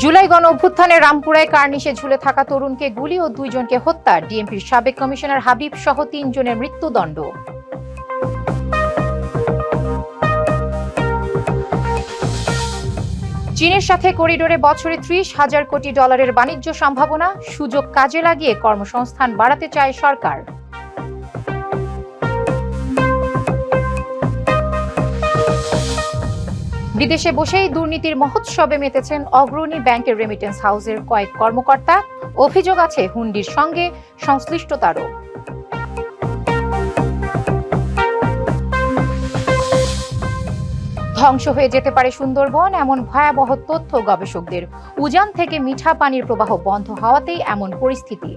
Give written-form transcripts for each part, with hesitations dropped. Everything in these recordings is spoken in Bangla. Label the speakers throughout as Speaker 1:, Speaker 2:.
Speaker 1: জুলাই গণ অভ্যুত্থানে রামপুরায় কার্নিশে ঝুলে থাকা তরুণকে গুলি ও 2 জনকে হত্যা, ডিএমপির সাবেক কমিশনার হাবিব সহ 3 জনের মৃত্যুদণ্ড। চীনের সাথে করিডোরে বছরে 30,000 কোটি ডলারের বাণিজ্য সম্ভাবনা, সুযোগ কাজে লাগিয়ে কর্মসংস্থান বাড়াতে চায় সরকার। বিদেশে বসেই দুর্নীতির মহোৎসবে মেতেছেন অগ্রণী ব্যাংকের রেমিটেন্স হাউসের কয়েক কর্মকর্তা, অভিযোগ আছে হুন্ডির সঙ্গে সংশ্লিষ্টতারও। ধ্বংস হয়ে যেতে পারে সুন্দরবন, এমন ভয়াবহ তথ্য গবেষকদের। উজান থেকে মিঠা পানির প্রবাহ বন্ধ হওয়াতেই এমন পরিস্থিতি।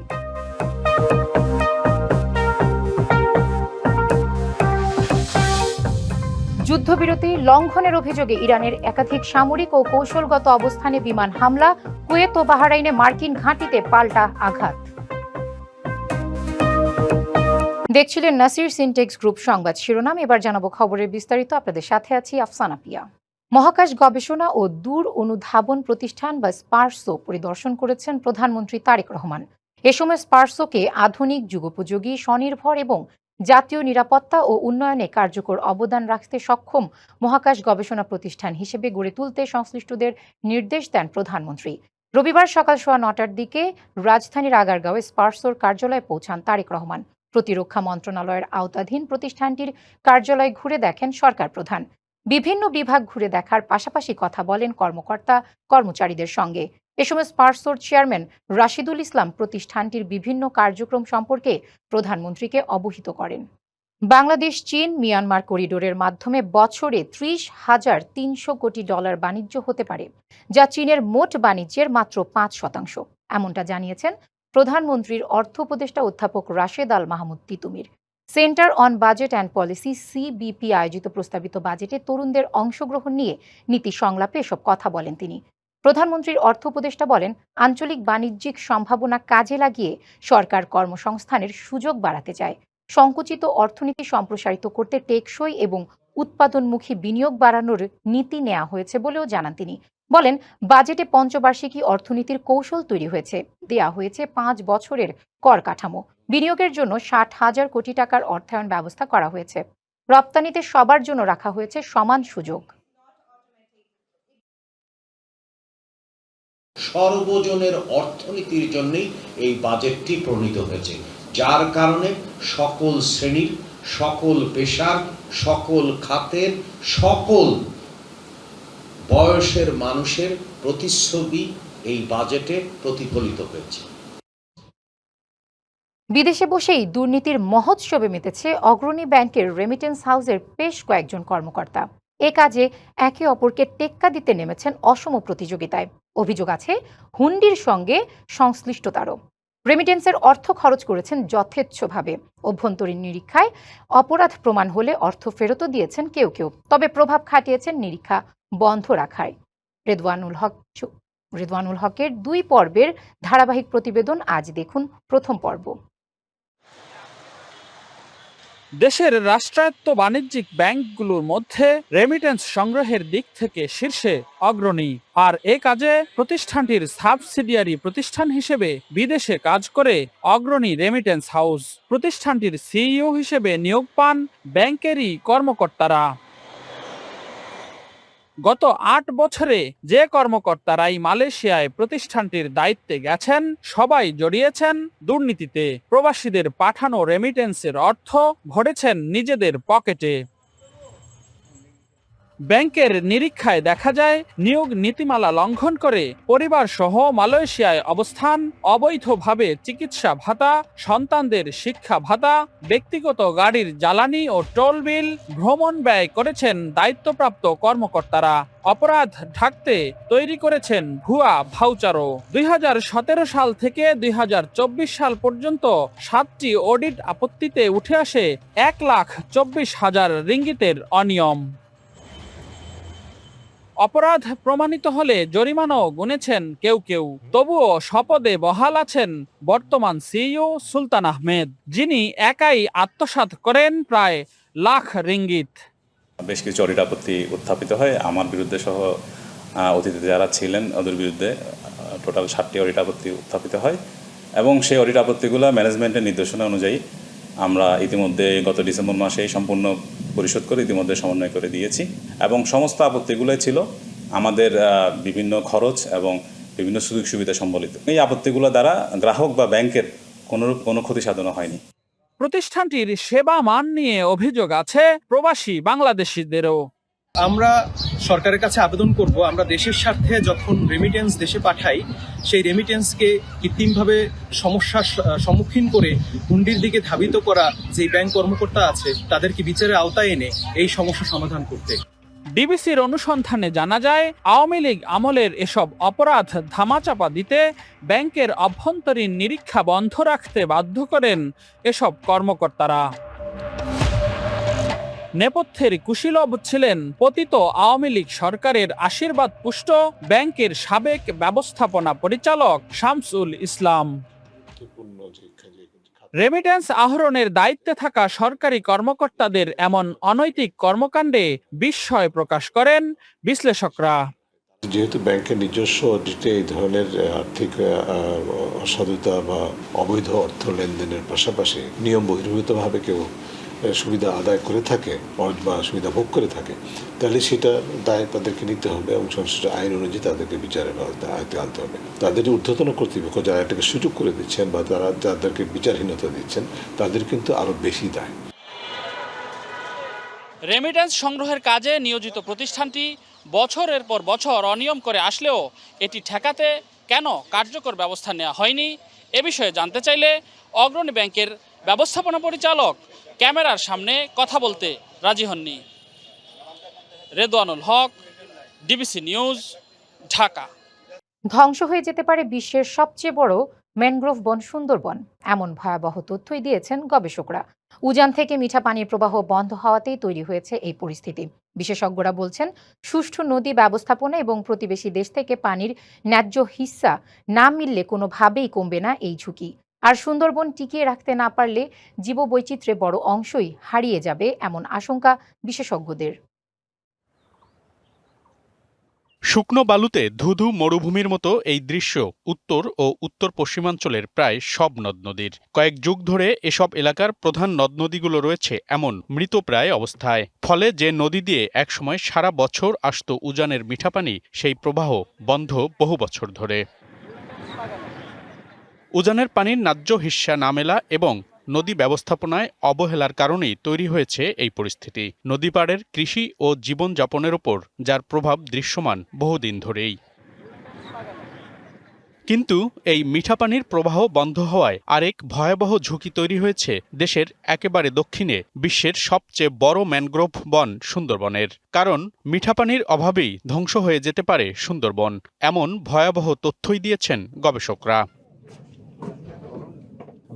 Speaker 1: যুদ্ধবিরতি লঙ্ঘনের অভিযোগে ইরানের একাধিক সামরিক ও কৌশলগত অবস্থানে বিমান হামলা, কুয়েত ও বাহরাইনে মার্কিন ঘাঁটিতে পাল্টা আঘাত। দেখছিলেন নাসির সিনটেক্স গ্রুপ সংবাদ শিরোনাম। এবার জানাবো খবরের বিস্তারিত। আপনাদের সাথে আছি আফসানা পিয়া। মহাকাশ গবেষণা ও দূর অনুধাবন প্রতিষ্ঠান বা স্পারসো পরিদর্শন করেছেন প্রধানমন্ত্রী তারেক রহমান। এ সময় স্পারসোকে আধুনিক, যুগোপযোগী, স্বনির্ভর এবং জাতীয় নিরাপত্তা ও উন্নয়নে কার্যকর অবদান রাখতে সক্ষম মহাকাশ গবেষণা প্রতিষ্ঠান হিসেবে গড়ে তুলতে সংশ্লিষ্টদের নির্দেশ দেন প্রধানমন্ত্রী। রবিবার সকাল 9:15টার দিকে রাজধানীর আগারগাঁওয়ে স্পারসোর কার্যালয়ে পৌঁছান তারেক রহমান। প্রতিরক্ষা মন্ত্রণালয়ের আওতাধীন প্রতিষ্ঠানটির কার্যালয় ঘুরে দেখেন সরকার প্রধান। বিভিন্ন বিভাগ ঘুরে দেখার পাশাপাশি কথা বলেন কর্মকর্তা কর্মচারীদের সঙ্গে। এ সময় স্পারসোর চেয়ারম্যান রাশিদুল ইসলাম প্রতিষ্ঠানটির বিভিন্ন কার্যক্রম সম্পর্কে প্রধানমন্ত্রীকে অবহিত করেন। বাংলাদেশ চীন মিয়ানমার করিডোরের মাধ্যমে বছরে 30,300 কোটি ডলার বাণিজ্য হতে পারে, যা চীনের মোট বাণিজ্যের মাত্র 5%। এমনটা জানিয়েছেন প্রধানমন্ত্রীর অর্থ উপদেষ্টা অধ্যাপক Rashed Al Mahmud Titumir. Centre on budget and policy CBP আয়োজিত প্রস্তাবিত বাজেটে তরুণদের অংশগ্রহণ নিয়ে নীতি সংলাপে এসব কথা বলেন তিনি। প্রধানমন্ত্রীর অর্থ উপদেষ্টা বলেন, আঞ্চলিক বাণিজ্যিক সম্ভাবনা কাজে লাগিয়ে সরকার কর্মসংস্থানের সুযোগ বাড়াতে চায়। সংকুচিত অর্থনীতি সম্প্রসারিত করতে টেকসই এবং উৎপাদনমুখী বিনিয়োগ বাড়ানোর নীতি নেওয়া হয়েছে বলেও জানান তিনি। বলেন, বাজেটে পঞ্চবার্ষিকী অর্থনীতির কৌশল তৈরি হয়েছে, দেয়া হয়েছে 5 বছরের কর কাঠামো, বিনিয়োগের জন্য 60,000 কোটি টাকার অর্থায়ন ব্যবস্থা করা হয়েছে, রপ্তানিতে সবার জন্য রাখা হয়েছে সমান সুযোগ।
Speaker 2: সর্বজনের অর্থনীতির জন্যই এই বাজেটটি প্রণীত হয়েছে, যার কারণে সকল শ্রেণীর, সকল পেশার, সকল খাতের, সকল বয়সের মানুষের প্রতিচ্ছবি এই বাজেটে প্রতিফলিত হয়েছে।
Speaker 1: বিদেশে বসেই দুর্নীতির মহোৎসবে মেতেছে অগ্রণী ব্যাংকের রেমিটেন্স হাউসের বেশ কয়েকজন কর্মকর্তা। এ কাজে একে অপরকে টেক্কা দিতে নেমেছেন অসম প্রতিযোগিতায়। অভিযোগ আছে হুন্ডির সঙ্গে সংশ্লিষ্টতারও। রেমিটেন্সের অর্থ খরচ করেছেন যথেচ্ছভাবে। অভ্যন্তরীণ নিরীক্ষায় অপরাধ প্রমাণ হলে অর্থ ফেরতও দিয়েছেন কেউ কেউ, তবে প্রভাব খাটিয়েছেন নিরীক্ষা বন্ধ রাখায়। রেদওয়ানুল হকের 2 পর্বের ধারাবাহিক প্রতিবেদন আজ দেখুন প্রথম পর্ব।
Speaker 3: দেশের রাষ্ট্রায়ত্ত বাণিজ্যিক ব্যাংকগুলোর মধ্যে রেমিটেন্স সংগ্রহের দিক থেকে শীর্ষে অগ্রণী। আর এ কাজে প্রতিষ্ঠানটির সাবসিডিয়ারি প্রতিষ্ঠান হিসেবে বিদেশে কাজ করে অগ্রণী রেমিটেন্স হাউস। প্রতিষ্ঠানটির সিইও হিসেবে নিয়োগ পান ব্যাংকেরই কর্মকর্তারা। গত 8 বছরে যে কর্মকর্তারাই মালয়েশিয়ায় প্রতিষ্ঠানটির দায়িত্বে গেছেন, সবাই জড়িয়েছেন দুর্নীতিতে। প্রবাসীদের পাঠানো রেমিটেন্সের অর্থ ভরেছেন নিজেদের পকেটে। ব্যাংকের নিরীক্ষায় দেখা যায়, নিয়োগ নীতিমালা লঙ্ঘন করে পরিবার সহ মালয়েশিয়ায় অবস্থান, অবৈধভাবে চিকিৎসা ভাতা, সন্তানদের শিক্ষা ভাতা, ব্যক্তিগত গাড়ির জ্বালানি ও টোল বিল, ভ্রমণ ব্যয় করেছেন দায়িত্বপ্রাপ্ত কর্মকর্তারা। অপরাধ ঢাকতে তৈরি করেছেন ভুয়া ভাউচারও। 2017 সাল থেকে 2024 সাল পর্যন্ত 7টি অডিট আপত্তিতে উঠে আসে 1,24,000 রিঙ্গিতের অনিয়ম। অপরাধ প্রমাণিত হলে জরিমানাও গুনেছেন কেউ কেউ। তবুও শপথে বহাল আছেন বর্তমান সিইও সুলতান আহমেদ, যিনি একাই আত্মসাৎ করেন প্রায় লাখ রিঙ্গিত।
Speaker 4: বেশ কিছু অডিট আপত্তি উত্থাপিত হয় আমার বিরুদ্ধে সহ অতীতে যারা ছিলেন ওদের বিরুদ্ধে টোটাল 7টি অডিট আপত্তি উত্থাপিত হয় এবং সেই অডিট আপত্তিগুলো ম্যানেজমেন্টের নির্দেশনা অনুযায়ী আমরা ইতিমধ্যে গত ডিসেম্বর মাসেই সম্পূর্ণ পরিশোধ করে ইতিমধ্যে সমন্বয় করে দিয়েছি এবং সমস্ত আপত্তিগুলোই ছিল আমাদের বিভিন্ন খরচ এবং বিভিন্ন সুযোগ সুবিধা সম্বলিত। এই আপত্তিগুলো দ্বারা গ্রাহক বা ব্যাংকের কোনো ক্ষতি সাধন হয়নি।
Speaker 3: প্রতিষ্ঠানটির সেবা মান নিয়ে অভিযোগ আছে প্রবাসী বাংলাদেশিদেরও।
Speaker 5: আমরা সরকারের কাছে আবেদন করব, আমরা দেশের স্বার্থে যখন রেমিটেন্স দেশে পাঠাই সেই রেমিটেন্সকে কৃত্রিমভাবে সমস্যার সম্মুখীন করে হুন্ডির দিকে ধাবিত করা যে ব্যাংক কর্মকর্তা আছে তাদেরকে বিচারের আওতায় এনে এই সমস্যা সমাধান করতে।
Speaker 3: ডিবিসির অনুসন্ধানে জানা যায় আওয়ামী লীগ আমলের এসব অপরাধ ধামাচাপা দিতে ব্যাংকের অভ্যন্তরীণ নিরীক্ষা বন্ধ রাখতে বাধ্য করেন এসব কর্মকর্তারা। নেপথ্যের কুশীলব ছিলেন পতিত আওয়ামী লীগ সরকারের আশীর্বাদ পুষ্ট ব্যাংকের সাবেক ব্যবস্থাপনা পরিচালক শামসুল ইসলাম। রেমিটেন্স আহরণের দায়িত্বে থাকা সরকারি কর্মকর্তাদের এমন অনৈতিক কর্মকাণ্ডে বিস্ময় প্রকাশ করেন বিশ্লেষকরা।
Speaker 6: যেহেতু ব্যাংকের নিজস্ব অডিটে এই ধরনের আর্থিক অসাধুতা বা অবৈধ অর্থ লেনদেনের পাশাপাশি নিয়ম বহির্ভূতভাবে কেউ সুবিধা আদায় করে থাকে বা সুবিধা ভোগ করে থাকে, তাহলে সেটা দায় তাদেরকে নিতে হবে এবং সংশ্লিষ্ট আইন অনুযায়ী তাদেরকে বিচারের আয়ত্তে আনতে হবে। তাদের ঊর্ধ্বতন কর্তৃপক্ষ যারা এটাকে সুযোগ করে দিচ্ছেন বা তারা যাদেরকে বিচারহীনতা দিচ্ছেন তাদের কিন্তু আরও বেশি দায়।
Speaker 3: রেমিটেন্স সংগ্রহের কাজে নিয়োজিত প্রতিষ্ঠানটি বছরের পর বছর অনিয়ম করে আসলেও এটি ঠেকাতে কেন কার্যকর ব্যবস্থা নেওয়া হয়নি এ বিষয়ে জানতে চাইলে অগ্রণী ব্যাংকের ব্যবস্থাপনা পরিচালক ক্যামেরার সামনে কথা বলতে রাজি হননি। রেদওয়ানুল হক, ডিবিসি নিউজ, ঢাকা।
Speaker 1: ধ্বংস হয়ে যেতে পারে বিশ্বের সবচেয়ে বড় ম্যানগ্রোভ বন সুন্দরবন, এমন ভয়াবহ তথ্যই দিয়েছেন গবেষকরা। উজান থেকে মিঠা পানির প্রবাহ বন্ধ হওয়াতেই তৈরি হয়েছে এই পরিস্থিতি। বিশেষজ্ঞরা বলছেন সুষ্ঠু নদী ব্যবস্থাপনা এবং প্রতিবেশী দেশ থেকে পানির ন্যায্য হিস্সা না মিললে কোনোভাবেই কমবে না এই ঝুঁকি। আর সুন্দরবন টিকিয়ে রাখতে না পারলে জীববৈচিত্র্যের বড় অংশই হারিয়ে যাবে এমন আশঙ্কা বিশেষজ্ঞদের।
Speaker 7: শুকনো বালুতে ধুধু মরুভূমির মতো এই দৃশ্য উত্তর ও উত্তর পশ্চিমাঞ্চলের প্রায় সব নদ নদীর। কয়েক যুগ ধরে এসব এলাকার প্রধান নদ নদীগুলো রয়েছে এমন মৃতপ্রায় অবস্থায়। ফলে যে নদী দিয়ে একসময় সারা বছর আসত উজানের মিঠা পানি, সেই প্রবাহ বন্ধ বহু বছর ধরে। উজানের পানির ন্যায্য হিস্সা না মেলা এবং নদী ব্যবস্থাপনায় অবহেলার কারণেই তৈরি হয়েছে এই পরিস্থিতি। নদীপাড়ের কৃষি ও জীবনযাপনের ওপর যার প্রভাব দৃশ্যমান বহুদিন ধরেই। কিন্তু এই মিঠা পানির প্রবাহ বন্ধ হওয়ায় আরেক ভয়াবহ ঝুঁকি তৈরি হয়েছে দেশের একেবারে দক্ষিণে বিশ্বের সবচেয়ে বড় ম্যানগ্রোভ বন সুন্দরবনের। কারণ মিঠা পানির অভাবেই ধ্বংস হয়ে যেতে পারে সুন্দরবন, এমন ভয়াবহ তথ্যই দিয়েছেন গবেষকরা।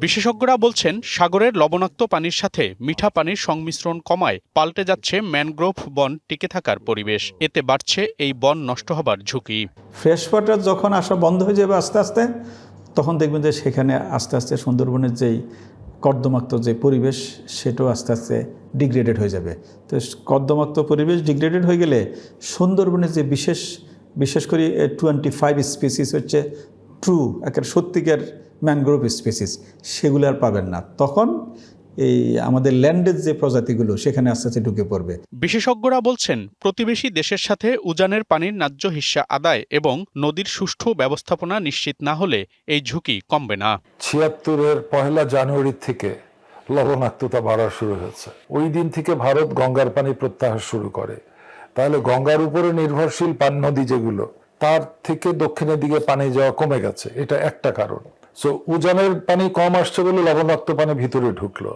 Speaker 7: বিশেষজ্ঞরা বলছেন সাগরের লবণাক্ত পানির সাথে মিঠা পানির সংমিশ্রণ কমায় পাল্টে যাচ্ছে ম্যানগ্রোভ বন টিকে থাকার পরিবেশ। এতে বাড়ছে এই বন নষ্ট হবার ঝুঁকি।
Speaker 8: ফ্রেশ ওয়াটার যখন আসা বন্ধ হয়ে যাবে আস্তে আস্তে, তখন দেখবেন যে সেখানে আস্তে আস্তে সুন্দরবনের যেই কর্দমাক্ত যে পরিবেশ সেটাও আস্তে আস্তে ডিগ্রেডেড হয়ে যাবে। তো কর্দমাক্ত পরিবেশ ডিগ্রেডেড হয়ে গেলে সুন্দরবনের যে বিশেষ করে 25 স্পিসিস হচ্ছে ট্রু একের সত্যিকার ম্যানগ্রোভ স্পিসিস, সেগুলো আর পাবেন না। তখন এই আমাদের ল্যান্ডের যে প্রজাতিগুলো সেখানে আস্তে আস্তে ঢুকে পড়বে।
Speaker 7: বিশেষজ্ঞরা বলছেন প্রতিবেশী দেশের সাথে উজানের পানির ন্যায্য হিস্সা আদায় এবং নদীর সুষ্ঠু ব্যবস্থাপনা নিশ্চিত না হলে এই ঝুঁকি কমবে না।
Speaker 9: ৭৬-এর ১ জানুয়ারি থেকে লবণাক্ততা বাড়া শুরু হয়েছে। ওই দিন থেকে ভারত গঙ্গার পানি প্রত্যাহার শুরু করে। তাহলে গঙ্গার উপরে নির্ভরশীল নদী যেগুলো, তার থেকে দক্ষিণের দিকে পানি যাওয়া কমে গেছে, এটা একটা কারণ। সো উজানের পানি কম আসছে বলে লবণাক্ত পানি ভিতরে ঢুকলো,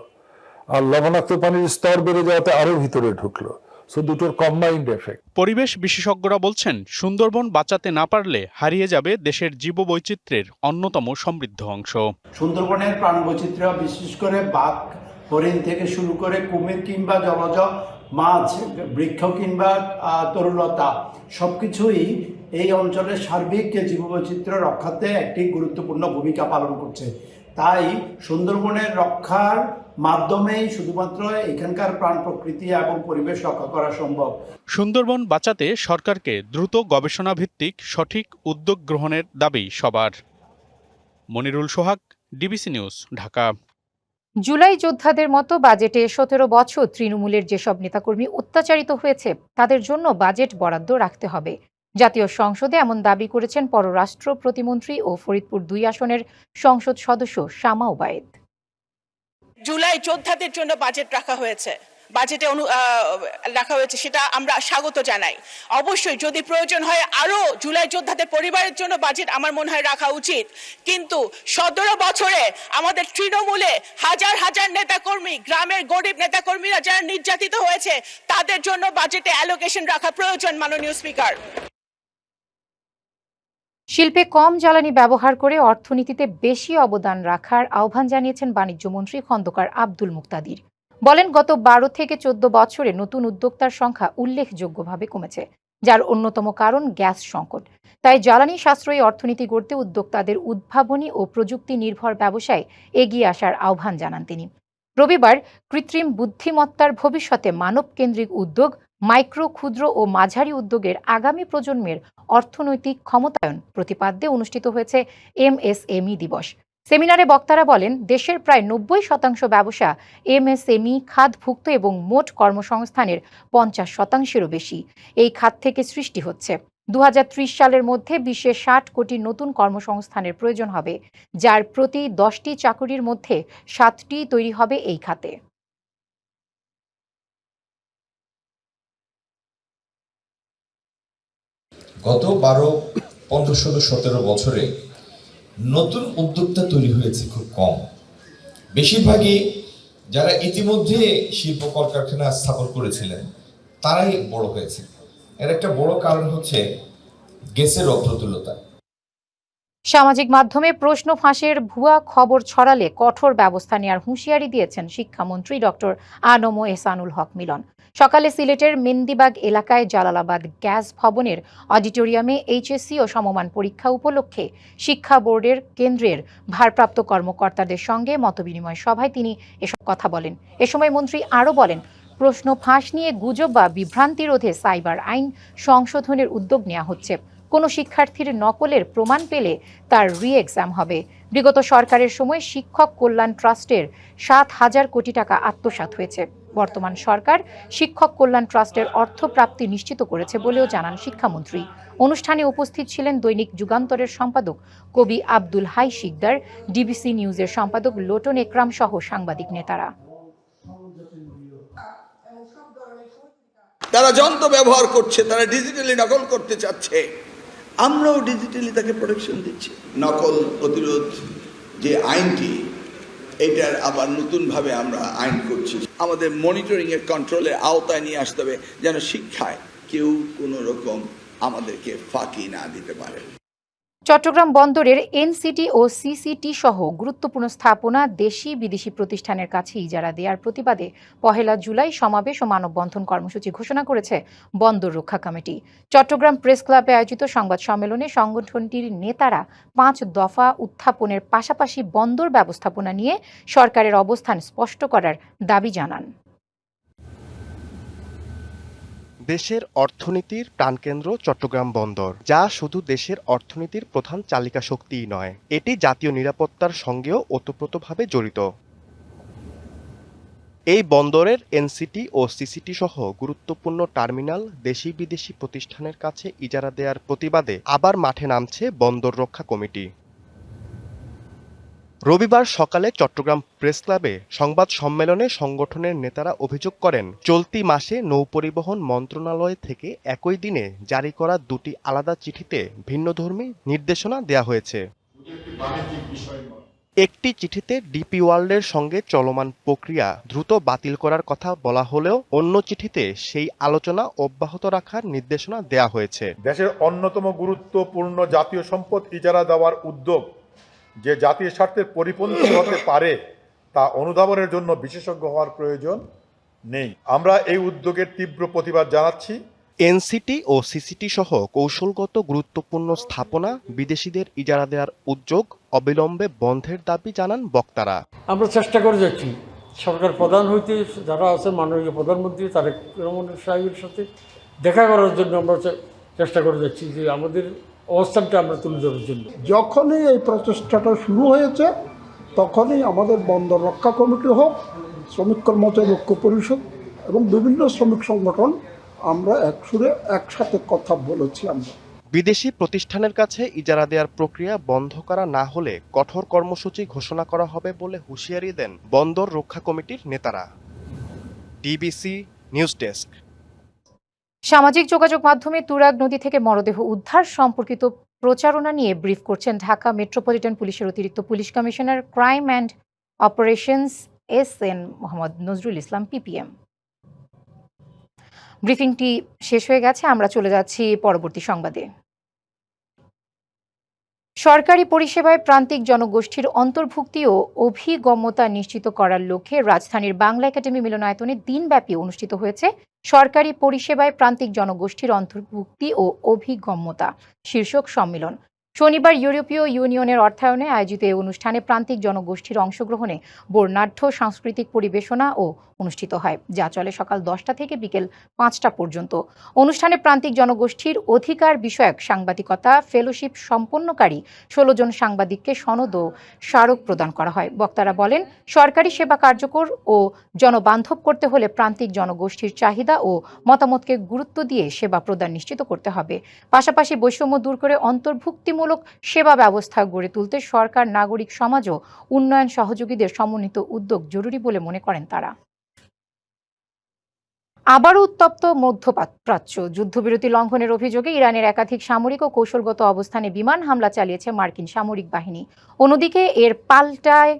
Speaker 9: আর লবণাক্ত পানির স্তর বেড়ে যাওয়াতে আরো ভিতরে ঢুকলো। সো দুটোর কম্বাইন্ড এফেক্ট।
Speaker 7: পরিবেশ বিশেষজ্ঞরা বলছেন সুন্দরবন বাঁচাতে না পারলে হারিয়ে যাবে দেশের জীববৈচিত্র্যের অন্যতম সমৃদ্ধ অংশ।
Speaker 10: সুন্দরবনের প্রাণবৈচিত্র্য বিশেষ করে বাঘ, হরিণ থেকে শুরু করে কুমির কিংবা জলজ মাছ, বৃক্ষ কিংবা তরুলতা সবকিছুই এই অঞ্চলের সার্বিক জীববৈচিত্র্য রক্ষাতে একটি গুরুত্বপূর্ণ ভূমিকা পালন করছে। তাই সুন্দরবনের রক্ষার মাধ্যমেই শুধুমাত্র এখানকার প্রাণ প্রকৃতি এবং পরিবেশ রক্ষা করা সম্ভব।
Speaker 7: সুন্দরবন বাঁচাতে সরকারকে দ্রুত গবেষণা ভিত্তিক সঠিক উদ্যোগ গ্রহণের দাবি সবার। মনিরুল সোহাগ, ডিবিসি নিউজ, ঢাকা।
Speaker 1: জুলাই যোদ্ধাদের মতো বাজেটে 17 বছর তৃণমূলের যেসব নেতাকর্মী অত্যাচারিত হয়েছে তাদের জন্য বাজেট বরাদ্দ রাখতে হবে। জাতীয় সংসদে এমন দাবি করেছেন পররাষ্ট্র প্রতিমন্ত্রী ও ফরিদপুর 2 আসনের সংসদ সদস্য শামা ওবায়েদ।
Speaker 11: জুলাই যোদ্ধাদের জন্য বাজেট রাখা হয়েছে, সেটা আমরা স্বাগত জানাই। অবশ্যই যদি প্রয়োজন হয় আরো জুলাই যোদ্ধাদের পরিবারের জন্য বাজেট আমার মনে হয় রাখা উচিত, কিন্তু 17 বছরে আমাদের তৃণমূলে হাজার হাজার নেতাকর্মী, গ্রামের গরিব নেতাকর্মীরা যারা নির্যাতিত হয়েছে তাদের জন্য বাজেটে অ্যালোকেশন রাখা প্রয়োজন। মাননীয় স্পিকার,
Speaker 1: শিল্পে কম জ্বালানি ব্যবহার করে অর্থনীতিতে বেশি অবদান রাখার আহ্বান জানিয়েছেন বাণিজ্যমন্ত্রী খন্দকার আব্দুল মুক্তাদির। বলেন, গত 12 থেকে 14 বছরে নতুন উদ্যোক্তার সংখ্যা উল্লেখযোগ্যভাবে কমেছে, যার অন্যতম কারণ গ্যাস সংকট। তাই জ্বালানি সাশ্রয়ী অর্থনীতি গড়তে উদ্যোক্তাদের উদ্ভাবনী ও প্রযুক্তি নির্ভর ব্যবসায় এগিয়ে আসার আহ্বান জানান তিনি। রবিবার কৃত্রিম বুদ্ধিমত্তার ভবিষ্যতে মানবকেন্দ্রিক উদ্যোগ, মাইক্রো, ক্ষুদ্র ও মাঝারি উদ্যোগের আগামী প্রজন্মের অর্থনৈতিক ক্ষমতায়ন প্রতিপাদ্যে অনুষ্ঠিত হয়েছে এমএসএমই দিবস। সেমিনারে বক্তারা বলেন, দেশের প্রায় 90% ব্যবসা এমএসএমই খাতভুক্ত এবং মোট কর্মসংস্থানের 50%-এরও বেশি এই খাত থেকে সৃষ্টি হচ্ছে। 2030 সালের মধ্যে বিশ্বে 60 কোটি নতুন কর্মসংস্থানের প্রয়োজন হবে, যার প্রতি 10টি চাকুরির মধ্যে 7টি তৈরি হবে এই খাতে।
Speaker 12: গত 12, 15, 16, 17 বছরে নতুন উদ্যোক্তা তৈরি হয়েছে খুব কম। বেশিরভাগই যারা ইতিমধ্যে শিল্প কলকারখানা স্থাপন করেছিলেন তারাই বড় হয়েছে। এর একটা বড় কারণ হচ্ছে গ্যাসের অপ্রতুলতা।
Speaker 1: সামাজিক মাধ্যমে প্রশ্ন ফাঁসের ভুয়া খবর ছড়ালে কঠোর ব্যবস্থা নেওয়ার হুঁশিয়ারি দিয়েছেন শিক্ষামন্ত্রী ডক্টর আনম এহসানুল হক মিলন। সকালে সিলেটের মেন্দিবাগ এলাকায় জালালাবাদ গ্যাস ভবনের অডিটোরিয়ামে এইচএসসি ও সমমান পরীক্ষা উপলক্ষে শিক্ষা বোর্ডের কেন্দ্রের ভারপ্রাপ্ত কর্মকর্তাদের সঙ্গে মতবিনিময় সভায় তিনি এসব কথা বলেন। এ সময় মন্ত্রী আরও বলেন, প্রশ্ন ফাঁস নিয়ে গুজব বা বিভ্রান্তি রোধে সাইবার আইন সংশোধনের উদ্যোগ নেওয়া হচ্ছে। কোনো শিক্ষার্থীর নকলের প্রমাণ পেলে তার রি-এক্সাম হবে। বিগত সরকারের সময় শিক্ষক কল্যাণ ট্রাস্টের 7,000 কোটি টাকা আত্মসাৎ হয়েছে। বর্তমান সরকার শিক্ষক কল্যাণ ট্রাস্টের অর্থপ্রাপ্তি নিশ্চিত করেছে বলেও জানান শিক্ষামন্ত্রী। অনুষ্ঠানে উপস্থিত ছিলেন দৈনিক যুগান্তরের সম্পাদক কবি আব্দুল হাই শিকদার, ডিবিসি নিউজের সম্পাদক লোটন একরাম সহ সাংবাদিক নেতারা।
Speaker 13: তারা যন্ত্র ব্যবহার করছে, তারা ডিজিটালি নকল করতে চাচ্ছে, আমরাও ডিজিটালি তাকে প্রোটেকশন দিচ্ছি। নকল প্রতিরোধ যে আইনটি, এটার আবার নতুনভাবে আমরা আইন করছি। আমাদের মনিটরিং এর কন্ট্রোলের আওতায় নিয়ে আসতে হবে, যেন শিক্ষায় কেউ কোনো রকম আমাদেরকে ফাঁকি না দিতে পারে।
Speaker 1: চট্টগ্রাম বন্দরের এনসিটি ও সিসিটি সহ গুরুত্বপূর্ণ স্থাপনা দেশি বিদেশি প্রতিষ্ঠানের কাছে ইজারা দেওয়ার প্রতিবাদে 1 জুলাই সমাবেশ ও মানববন্ধন কর্মসূচি ঘোষণা করেছে বন্দর রক্ষা কমিটি। চট্টগ্রাম প্রেস ক্লাবে আয়োজিত সংবাদ সম্মেলনে সংগঠনটির নেতারা 5 দফা উত্থাপনের পাশাপাশি বন্দর ব্যবস্থাপনা নিয়ে সরকারের অবস্থান স্পষ্ট করার দাবি জানান।
Speaker 14: দেশের অর্থনীতির প্রাণকেন্দ্র চট্টগ্রাম বন্দর, যা শুধু দেশের অর্থনীতির প্রধান চালিকা শক্তিই নয়, এটি জাতীয় নিরাপত্তার সঙ্গেও ওতপ্রোতভাবে জড়িত। এই বন্দরের এনসিটি ও সিসিটি সহ গুরুত্বপূর্ণ টার্মিনাল দেশি বিদেশি প্রতিষ্ঠানের কাছে ইজারা দেওয়ার প্রতিবাদে আবার মাঠে নামছে বন্দর রক্ষা কমিটি। রবিবার সকালে চট্টগ্রাম প্রেস ক্লাবে সংবাদ সম্মেলনে সংগঠনের নেতারা অভিযোগ করেন, চলতি মাসে নৌপরিবহন মন্ত্রণালয় থেকে একই দিনে জারি করা 2টি আলাদা চিঠিতে ভিন্নধর্মী নির্দেশনা দেয়া হয়েছে। একটি চিঠিতে ডিপি ওয়ার্ল্ডের সঙ্গে চলমান প্রক্রিয়া দ্রুত বাতিল করার কথা বলা হলেও অন্য চিঠিতে সেই আলোচনা অব্যাহত রাখার নির্দেশনা দেয়া হয়েছে।
Speaker 15: দেশের অন্যতম গুরুত্বপূর্ণ জাতীয় সম্পদ ইজারা দেওয়ার উদ্যোগ যে জাতীয় স্বার্থের পরিপন্থী হতে পারে তা অনুধাবনের জন্য বিশেষজ্ঞ হওয়ার প্রয়োজন নেই। আমরা এই উদ্যোগের তীব্র প্রতিবাদ জানাচ্ছি
Speaker 14: এনসিটি ও সিসিটি সহ কৌশলগত গুরুত্বপূর্ণ স্থাপনা বিদেশিদের ইজারা দেওয়ার উদ্যোগ অবিলম্বে বন্ধের দাবি জানান বক্তারা।
Speaker 16: আমরা চেষ্টা করে যাচ্ছি সরকার প্রধান হইতে যারা আছে মাননীয় প্রধানমন্ত্রী তারেক রহমান সাহেবের সাথে দেখা করার জন্য আমরা চেষ্টা করে যাচ্ছি যে আমাদের অবস্থানটা আমরা তুলে ধরার জন্য।
Speaker 17: যখনই এই প্রচেষ্টাটা শুরু হয়েছে তখনই আমাদের বন্দর রক্ষা কমিটি হোক, শ্রমিক কর্মচারী ঐক্য পরিষদ এবং বিভিন্ন শ্রমিক সংগঠন আমরা একসুরে একসাথে কথা বলেছি। আমরা
Speaker 14: বিদেশি প্রতিষ্ঠানের কাছে ইজারা দেওয়ার প্রক্রিয়া বন্ধ করা না হলে কঠোর কর্মসূচি ঘোষণা করা হবে বলে হুঁশিয়ারি দেন বন্দর রক্ষা কমিটির নেতারা। DBC news desk.
Speaker 1: সামাজিক যোগাযোগ মাধ্যমে তুরাগ নদী থেকে মরদেহ উদ্ধার সম্পর্কিত প্রচারণা নিয়ে ব্রিফ করছেন ঢাকা মেট্রোপলিটন পুলিশের অতিরিক্ত police commissioner crime and operations SN Mohammad Nazrul Islam PPM। ব্রিফিংটি শেষ হয়ে গেছে, আমরা চলে যাচ্ছি পরবর্তী সংবাদে। সরকারি পরিষেবায় প্রান্তিক জনগোষ্ঠীর অন্তর্ভুক্তি ও অভিগম্যতা নিশ্চিত করার লক্ষ্যে রাজধানীর বাংলা একাডেমি মিলনায়তনে দিনব্যাপী অনুষ্ঠিত হয়েছে সরকারি পরিষেবায় প্রান্তিক জনগোষ্ঠীর অন্তর্ভুক্তি ও অভিগম্যতা শীর্ষক সম্মেলন। শনিবার ইউরোপীয় ইউনিয়নের অর্থায়নে আয়োজিত এই অনুষ্ঠানে প্রান্তিক জনগোষ্ঠীর অংশগ্রহণে বর্ণাঢ্য সাংস্কৃতিক পরিবেশনা ও অনুষ্ঠিত হয়, যা চলে সকাল 10টা থেকে বিকেল 5টা পর্যন্ত। অনুষ্ঠানে প্রান্তিক জনগোষ্ঠীর অধিকার বিষয়ক সাংবাদিকতা ফেলোশিপ সম্পন্নকারী 16 জন সাংবাদিককে সনদ ও স্মারক প্রদান করা হয়। বক্তারা বলেন, সরকারি সেবা কার্যকর ও জনবান্ধব করতে হলে প্রান্তিক জনগোষ্ঠীর চাহিদা ও মতামতকে গুরুত্ব দিয়ে সেবা প্রদান নিশ্চিত করতে হবে। পাশাপাশি বৈষম্য দূর করে অন্তর্ভুক্তিমূলক সেবা ব্যবস্থা গড়ে তুলতে সরকার, নাগরিক সমাজ ও উন্নয়ন সহযোগীদের সমন্বিত উদ্যোগ জরুরি বলে মনে করেন তারা। আবারও উত্তপ্ত মধ্যপ্রাচ্য। যুদ্ধবিরতি লঙ্ঘনের অভিযোগে ইরানের একাধিক সামরিক ও কৌশলগত অবস্থানে বিমান হামলা চালিয়েছে মার্কিন সামরিক বাহিনী। অন্যদিকে এর পাল্টায়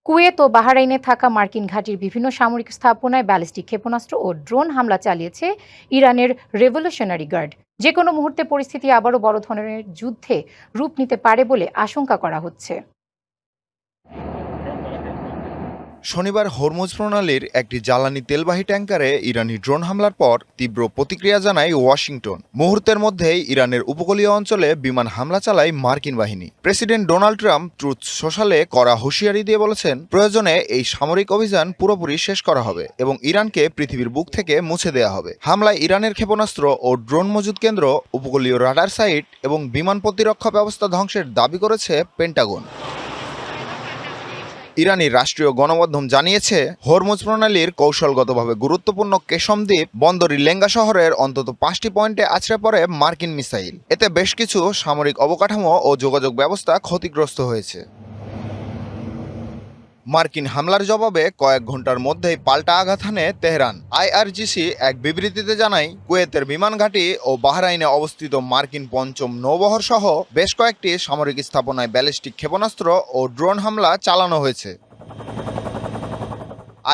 Speaker 1: কুয়েত ও বাহরাইনে থাকা মার্কিন ঘাঁটির বিভিন্ন সামরিক স্থাপনায় ব্যালিস্টিক ক্ষেপণাস্ত্র ও ড্রোন হামলা চালিয়েছে ইরানের রেভলিউশনারি গার্ড। যে কোনো মুহূর্তে পরিস্থিতি আবারও বড় ধরনের যুদ্ধে রূপ নিতে পারে বলে আশঙ্কা করা হচ্ছে।
Speaker 18: শনিবার হরমুজ প্রণালীর একটি জ্বালানি তেলবাহী ট্যাঙ্কারে ইরানি ড্রোন হামলার পর তীব্র প্রতিক্রিয়া জানায় ওয়াশিংটন। মুহূর্তের মধ্যেই ইরানের উপকূলীয় অঞ্চলে বিমান হামলা চালায় মার্কিন বাহিনী। প্রেসিডেন্ট ডোনাল্ড ট্রাম্প ট্রুথ সোশ্যালে কড়া হুঁশিয়ারি দিয়ে বলেছেন, প্রয়োজনে এই সামরিক অভিযান পুরোপুরি শেষ করা হবে এবং ইরানকে পৃথিবীর বুক থেকে মুছে দেওয়া হবে। হামলায় ইরানের ক্ষেপণাস্ত্র ও ড্রোন মজুদ কেন্দ্র, উপকূলীয় রাডার সাইট এবং বিমান প্রতিরক্ষা ব্যবস্থা ধ্বংসের দাবি করেছে পেন্টাগন। ইরানি রাষ্ট্রীয় গণমাধ্যম জানিয়েছে, হরমুজ প্রণালীর কৌশলগতভাবে গুরুত্বপূর্ণ কেশম দ্বীপ বন্দরী লেঙ্গা শহরের অন্তত 5টি পয়েন্টে আছড়ে পড়ে মার্কিন মিসাইল। এতে বেশ কিছু সামরিক অবকাঠামো ও যোগাযোগ ব্যবস্থা ক্ষতিগ্রস্ত হয়েছে। মার্কিন হামলার জবাবে কয়েক ঘন্টার মধ্যেই পাল্টা আঘাত হানে তেহরান। IRGC এক বিবৃতিতে জানায়, কুয়েতের বিমান ঘাঁটি ও বাহরাইনে অবস্থিত মার্কিন 5ম নৌবহর সহ বেশ কয়েকটি সামরিক স্থাপনায় ব্যালিস্টিক ক্ষেপণাস্ত্র ও ড্রোন হামলা চালানো হয়েছে।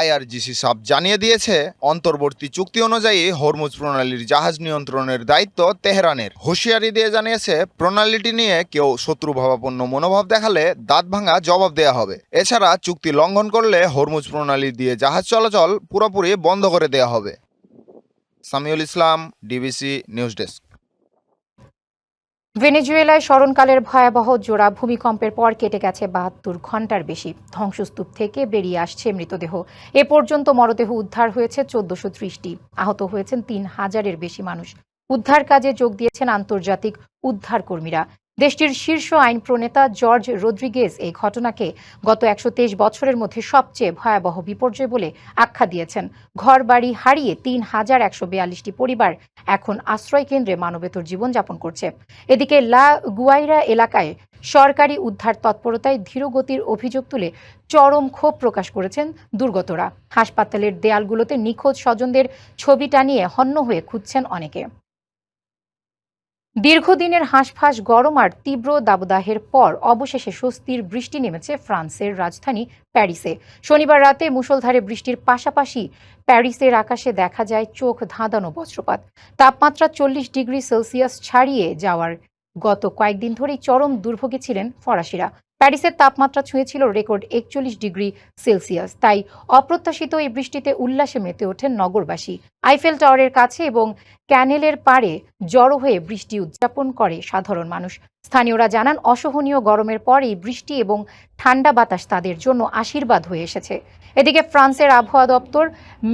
Speaker 18: IRGC সাব জানিয়ে দিয়েছে, অন্তর্বর্তী চুক্তি অনুযায়ী হরমুজ প্রণালীর জাহাজ নিয়ন্ত্রণের দায়িত্ব তেহরানের। হুঁশিয়ারি দিয়ে জানিয়েছে, প্রণালীটি নিয়ে কেউ শত্রুভাবাপন্ন মনোভাব দেখালে দাঁত ভাঙা জবাব দেয়া হবে। এছাড়া চুক্তি লঙ্ঘন করলে হরমুজ প্রণালী দিয়ে জাহাজ চলাচল পুরোপুরি বন্ধ করে দেয়া হবে। সামিউল ইসলাম, DBC নিউজ ডেস্ক।
Speaker 1: ভেনেজুয়েলায় স্মরণকালের ভয়াবহ জোড়া ভূমিকম্পের পর কেটে গেছে 72 ঘন্টার বেশি। ধ্বংসস্তূপ থেকে বেরিয়ে আসছে মৃতদেহ। এ পর্যন্ত মরদেহ উদ্ধার হয়েছে 1430টি। আহত হয়েছেন 3000-এর বেশি মানুষ। উদ্ধার কাজে যোগ দিয়েছেন আন্তর্জাতিক উদ্ধারকর্মীরা। দেশটির শীর্ষ আইন প্রণেতা জর্জ রদ্রিগেজ এই ঘটনাকে গত 123 বছরের মধ্যে সবচেয়ে ভয়াবহ বিপর্যয় বলে আখ্যা দিয়েছেন। ঘরবাড়ি হারিয়ে 3142টি পরিবার এখন আশ্রয় কেন্দ্রে মানবেতর জীবনযাপন করছে। এদিকে লা গুয়াইরা এলাকায় সরকারি উদ্ধার তৎপরতায় ধীরগতির অভিযোগ তুলে চরম ক্ষোভ প্রকাশ করেছেন দুর্গতরা। হাসপাতালের দেয়ালগুলোতে নিখোঁজ স্বজনদের ছবি টানিয়ে হন্য হয়ে খুঁজছেন অনেকে। দীর্ঘদিনের হাঁসফাঁস গরম আর তীব্র দাবদাহের পর অবশেষে স্বস্তির বৃষ্টি নেমেছে ফ্রান্সের রাজধানী প্যারিসে। শনিবার রাতে মুষলধারে বৃষ্টির পাশাপাশি প্যারিসের আকাশে দেখা যায় চোখ ধাঁধানো বজ্রপাত। তাপমাত্রা 40 ডিগ্রি সেলসিয়াস ছাড়িয়ে যাওয়ার গত কয়েকদিন ধরেই চরম দুর্ভোগে ছিলেন ফরাসিরা। প্যারিসের তাপমাত্রা ছুঁয়েছিল রেকর্ড 41 ডিগ্রি সেলসিয়াস। তাই অপ্রত্যাশিত এই বৃষ্টিতে উল্লাসে মেতে ওঠেন নগরবাসী। আইফেল টাওয়ারের কাছে এবং ক্যানেলের পাড়ে জড়ো হয়ে বৃষ্টি উদযাপন করে সাধারণ মানুষ। স্থানীয়রা জানান, অসহনীয় গরমের পর এই বৃষ্টি এবং ঠান্ডা বাতাস তাদের জন্য আশীর্বাদ হয়ে এসেছে। এদিকে ফ্রান্সের আবহাওয়া দপ্তর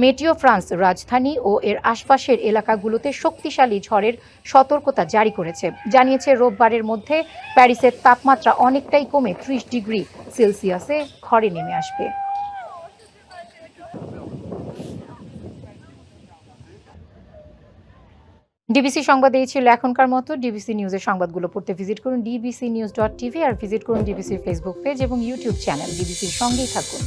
Speaker 1: মেটিও ফ্রান্স রাজধানী ও এর আশপাশের এলাকাগুলোতে শক্তিশালী ঝড়ের সতর্কতা জারি করেছে। জানিয়েছে, রোববারের মধ্যে প্যারিসের তাপমাত্রা অনেকটাই কমে 30 ডিগ্রি সেলসিয়াসে ঘরে নেমে আসবে। ডিবিসি সংবাদ এই ছিল এখনকার মতো। ডিবিসি নিউজের সংবাদগুলো পড়তে ভিজিট করুন dbcnews.tv আর ভিজিট করুন ডিবিসির ফেসবুক পেজ এবং ইউটিউব চ্যানেল। ডিবিসির সঙ্গেই থাকুন।